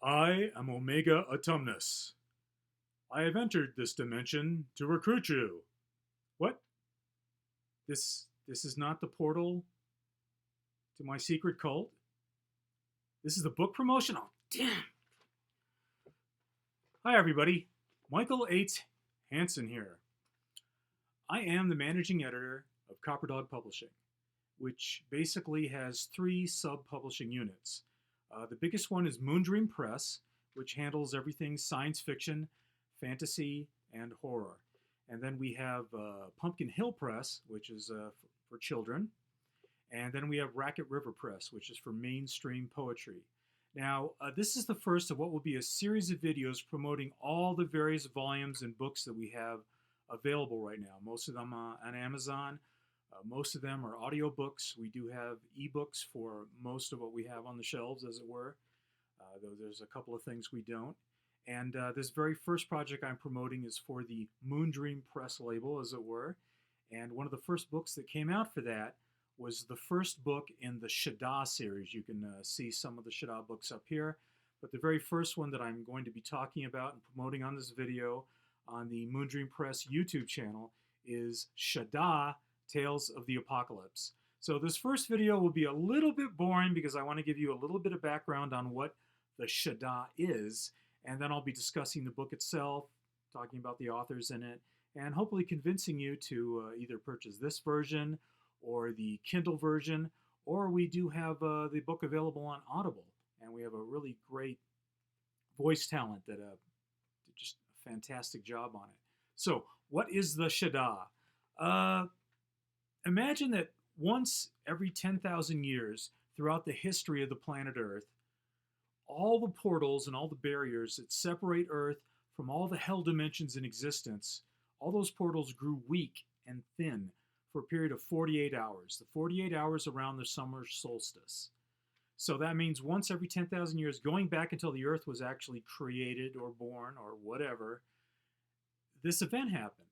I am Omega Autumnus. I have entered this dimension to recruit you. What? This is not the portal to my secret cult? This is the book promotion? Oh, damn. Hi, everybody. Michael H. Hansen here. I am the managing editor of Copper Dog Publishing, which basically has three sub-publishing units. The biggest one is Moondream Press, which handles everything science fiction, fantasy, and horror. And then we have Pumpkin Hill Press, which is for children. And then we have Racket River Press, which is for mainstream poetry. Now, this is the first of what will be a series of videos promoting all the various volumes and books that we have available right now. Most of them on Amazon. Most of them are audiobooks. We do have ebooks for most of what we have on the shelves, as it were, though there's a couple of things we don't. And this very first project I'm promoting is for the Moondream Press label, as it were. And one of the first books that came out for that was the first book in the Sha'Daa series. You can see some of the Sha'Daa books up here. But the very first one that I'm going to be talking about and promoting on this video on the Moondream Press YouTube channel is Sha'Daa, Tales of the Apocalypse. So this first video will be a little bit boring because I want to give you a little bit of background on what the Sha'Daa is, and then I'll be discussing the book itself, talking about the authors in it, and hopefully convincing you to either purchase this version or the Kindle version, or we do have the book available on Audible, and we have a really great voice talent that did just a fantastic job on it. So what is the Sha'Daa? Imagine that once every 10,000 years throughout the history of the planet Earth, all the portals and all the barriers that separate Earth from all the hell dimensions in existence, all those portals grew weak and thin for a period of 48 hours, the 48 hours around the summer solstice. So that means once every 10,000 years, going back until the Earth was actually created or born or whatever, this event happened.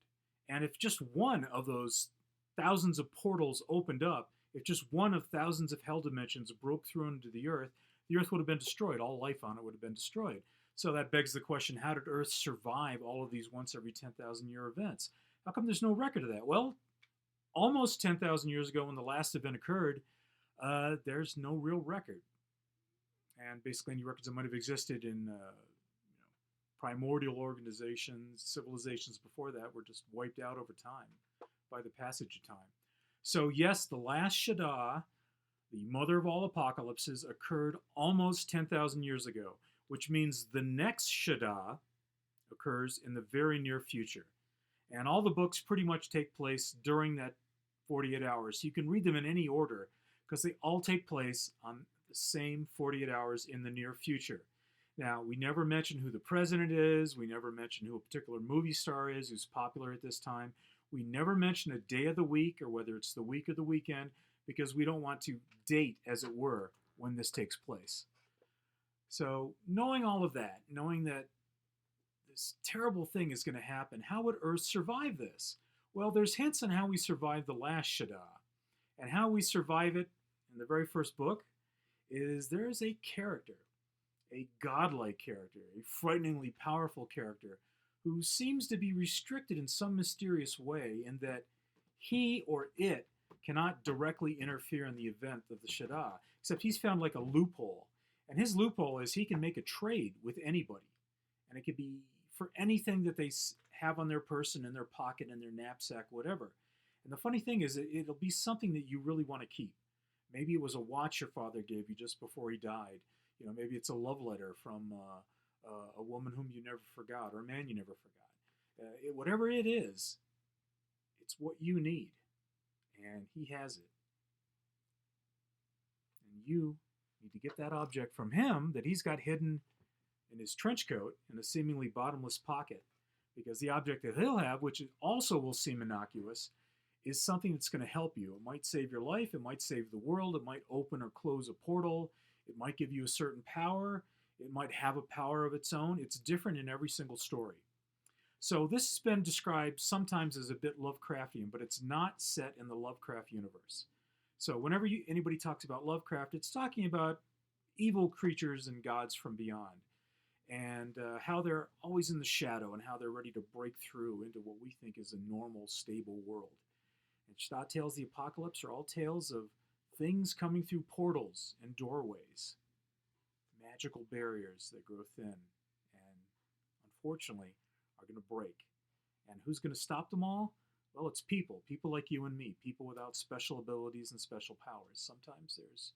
And if just one of those thousands of portals opened up, if just one of thousands of hell dimensions broke through into the Earth would have been destroyed. All life on it would have been destroyed. So that begs the question, how did Earth survive all of these once every 10,000 year events? How come there's no record of that? Well, almost 10,000 years ago when the last event occurred, there's no real record. And basically any records that might have existed in primordial organizations, civilizations before that were just wiped out over time by the passage of time. So yes, the last Sha'Daa, the mother of all apocalypses, occurred almost 10,000 years ago, which means the next Sha'Daa occurs in the very near future. And all the books pretty much take place during that 48 hours. You can read them in any order because they all take place on the same 48 hours in the near future. Now, we never mention who the president is. We never mention who a particular movie star is who's popular at this time. We never mention a day of the week or whether it's the week or the weekend because we don't want to date, as it were, when this takes place. So knowing all of that, knowing that this terrible thing is going to happen, how would Earth survive this? Well, there's hints on how we survived the last Sha'Daa. And how we survive it in the very first book is there is a character, a godlike character, a frighteningly powerful character who seems to be restricted in some mysterious way in that he or it cannot directly interfere in the event of the Sha'Daa, except he's found like a loophole. And his loophole is he can make a trade with anybody. And it could be for anything that they have on their person, in their pocket, in their knapsack, whatever. And the funny thing is, it'll be something that you really want to keep. Maybe it was a watch your father gave you just before he died. You know, maybe it's a love letter from a woman whom you never forgot, or a man you never forgot. Whatever it is, it's what you need. And he has it. And you need to get that object from him that he's got hidden in his trench coat in a seemingly bottomless pocket. Because the object that he'll have, which also will seem innocuous, is something that's going to help you. It might save your life. It might save the world. It might open or close a portal. It might give you a certain power. It might have a power of its own. It's different in every single story. So this has been described sometimes as a bit Lovecraftian, but it's not set in the Lovecraft universe. So whenever anybody talks about Lovecraft, it's talking about evil creatures and gods from beyond. and how they're always in the shadow and how they're ready to break through into what we think is a normal, stable world. And Sha'Daa Tales of the Apocalypse are all tales of things coming through portals and doorways, magical barriers that grow thin and unfortunately are going to break. And who's going to stop them all? Well, it's people, people like you and me, people without special abilities and special powers. Sometimes there's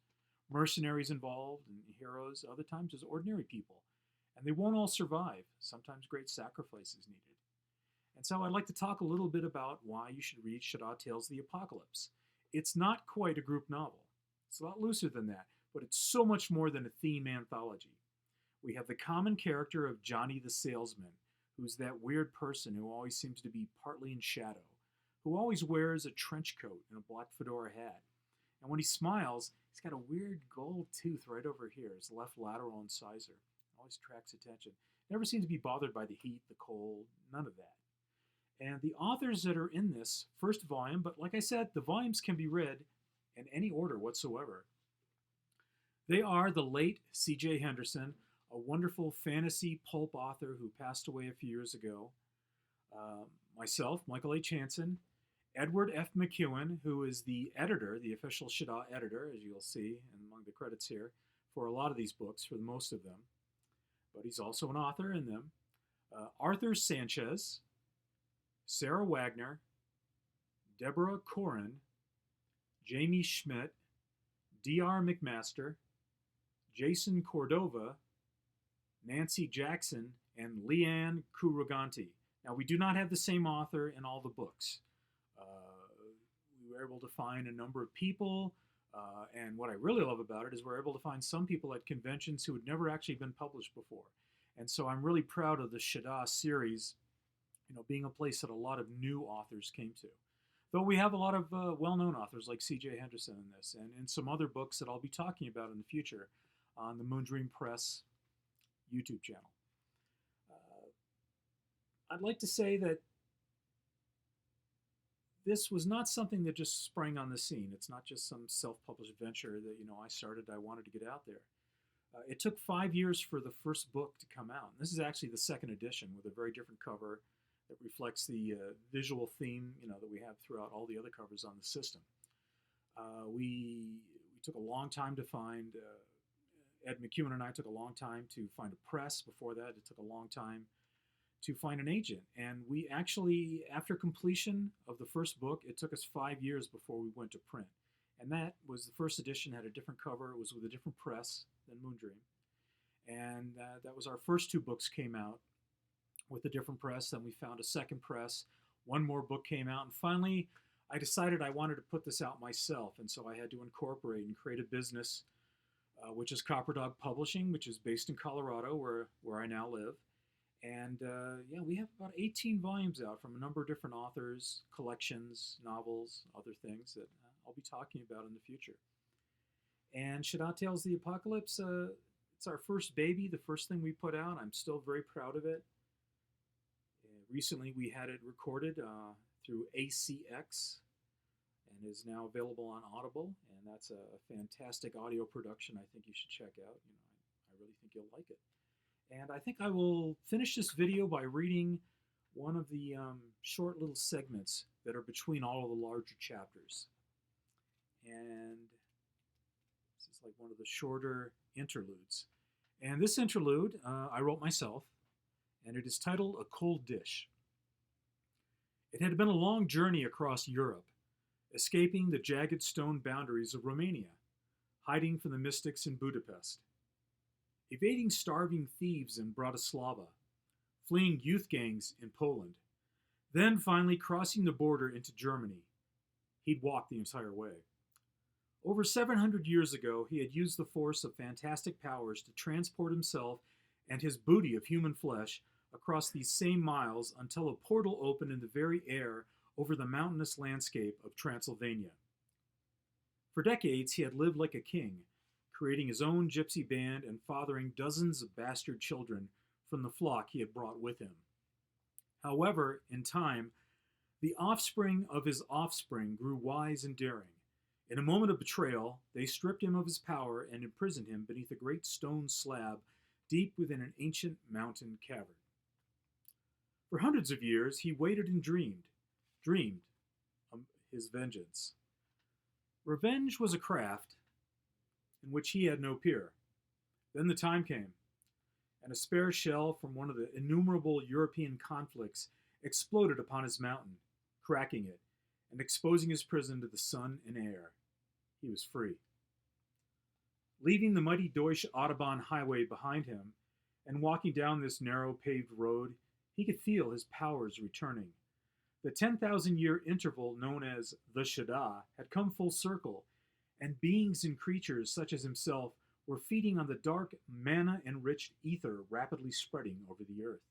mercenaries involved and heroes, other times there's ordinary people. And they won't all survive. Sometimes great sacrifice is needed. And so I'd like to talk a little bit about why you should read Sha'Daa Tales of the Apocalypse. It's not quite a group novel. It's a lot looser than that, but it's so much more than a theme anthology. We have the common character of Johnny the salesman, who's that weird person who always seems to be partly in shadow, who always wears a trench coat and a black fedora hat. And when he smiles, he's got a weird gold tooth right over here, his left lateral incisor. Always attracts attention. Never seems to be bothered by the heat, the cold, none of that. And the authors that are in this first volume, but like I said, the volumes can be read in any order whatsoever. They are the late C.J. Henderson, a wonderful fantasy pulp author who passed away a few years ago. Myself, Michael H. Hansen, Edward F. McEwen, who is the editor, the official Sha'Daa editor, as you'll see among the credits here, for a lot of these books, for most of them. But he's also an author in them. Arthur Sanchez, Sarah Wagner, Deborah Corin, Jamie Schmidt, D.R. McMaster, Jason Cordova, Nancy Jackson, and Leanne Kuruganti. Now, we do not have the same author in all the books. We were able to find a number of people, and what I really love about it is we're able to find some people at conventions who had never actually been published before. And so I'm really proud of the Sha'Daa series, being a place that a lot of new authors came to. Though we have a lot of well-known authors like C.J. Henderson in this, and in some other books that I'll be talking about in the future on the Moondream Press YouTube channel. I'd like to say that this was not something that just sprang on the scene. It's not just some self-published venture that I started. I wanted to get out there. It took 5 years for the first book to come out. And this is actually the second edition with a very different cover that reflects the visual theme that we have throughout all the other covers on the system. We took a long time to find. Ed McEwen and I took a long time to find a press. Before that, it took a long time to find an agent. And we actually, after completion of the first book, it took us 5 years before we went to print. And that was the first edition, had a different cover. It was with a different press than Moondream. And that was our first two books came out with a different press. Then we found a second press. One more book came out. And finally, I decided I wanted to put this out myself. And so I had to incorporate and create a business, which is Copper Dog Publishing, which is based in Colorado, where I now live. And we have about 18 volumes out from a number of different authors, collections, novels, other things that I'll be talking about in the future. And Sha'Daa Tales of the Apocalypse, it's our first baby, the first thing we put out. I'm still very proud of it. Recently, we had it recorded through ACX and is now available on Audible. And that's a fantastic audio production I think you should check out. I really think you'll like it. And I think I will finish this video by reading one of the short little segments that are between all of the larger chapters. And this is like one of the shorter interludes. And this interlude I wrote myself, and it is titled A Cold Dish. It had been a long journey across Europe, escaping the jagged stone boundaries of Romania, hiding from the mystics in Budapest, evading starving thieves in Bratislava, fleeing youth gangs in Poland, then finally crossing the border into Germany. He'd walked the entire way. Over 700 years ago, he had used the force of fantastic powers to transport himself and his booty of human flesh across these same miles until a portal opened in the very air over the mountainous landscape of Transylvania. For decades, he had lived like a king, creating his own gypsy band and fathering dozens of bastard children from the flock he had brought with him. However, in time, the offspring of his offspring grew wise and daring. In a moment of betrayal, they stripped him of his power and imprisoned him beneath a great stone slab deep within an ancient mountain cavern. For hundreds of years, he waited and dreamed his vengeance. Revenge was a craft in which he had no peer. Then the time came, and a spare shell from one of the innumerable European conflicts exploded upon his mountain, cracking it and exposing his prison to the sun and air. He was free. Leaving the mighty Deutsche Autobahn highway behind him and walking down this narrow paved road, he could feel his powers returning. The 10,000-year interval known as the Sha'Daa had come full circle, and beings and creatures such as himself were feeding on the dark, mana-enriched ether rapidly spreading over the earth.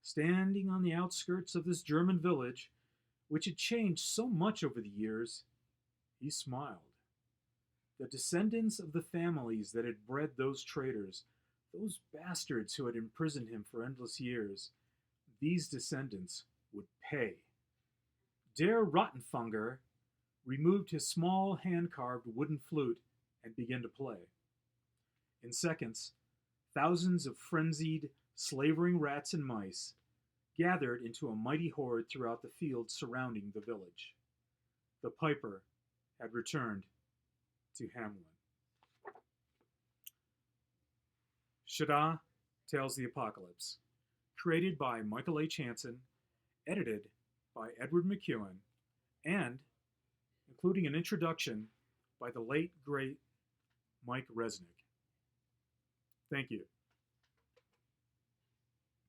Standing on the outskirts of this German village, which had changed so much over the years, he smiled. The descendants of the families that had bred those traitors, those bastards who had imprisoned him for endless years, these descendants would pay. Der Rottenfunger removed his small hand-carved wooden flute and began to play. In seconds, thousands of frenzied, slavering rats and mice gathered into a mighty horde throughout the fields surrounding the village. The piper had returned to Hamelin. Sha'Daa Tells the Apocalypse, created by Michael H. Hansen, edited by Edward McEwen, and including an introduction by the late, great Mike Resnick. Thank you.